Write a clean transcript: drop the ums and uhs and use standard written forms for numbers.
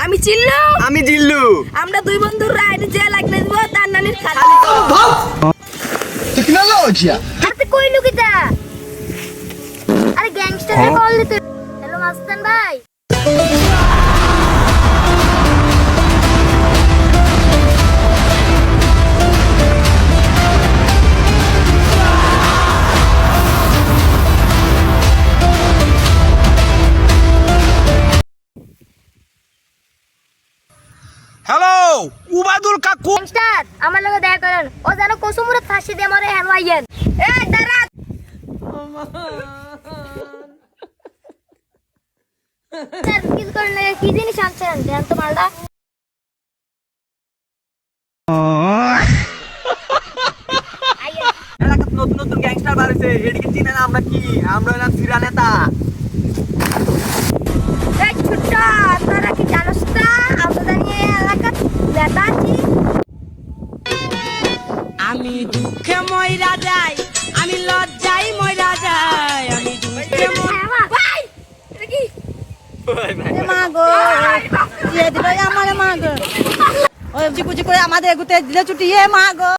আমি চিল্লু। আমি জিল্লু। আমরা দুই বন্ধু রাইড যে লাগলে দিব তার নানির খালি। টেকনোলজি আরে কই লুকিতা? আরে গ্যাংস্টার কল দিতে। হ্যালো মাস্তান ভাই। হ্যালো উবাদুল কাকু। গ্যাংস্টার আমার লগে দেখা করেন। ও জানো কসুমুরে ফাঁসি দিয়ে মরে হেনওয়াইয়েন। এই দাঁড়া। স্যার কিল করলে কি জিনিস আনছেন? দেন তো মালটা। এলাকাতে নতুন নতুন গ্যাংস্টার বার হইছে, এদিকে চিনে না আমরা কি? আমরা হলাম সিরা নেতা। এই ছুট্টা তোরা কি জানোস না আমরা জানি এই এলাকার নেতা আছি। আমি দুঃখে মইরা যাই, আমি লজ্জায় মইরা যাই, আমি দুঃখে ভাই এটা কি? মা গো দিয়ে দিল আমার মা গো ওই চিকুচি করে আমাদের এগুতে দিলে ছুটি মা গো।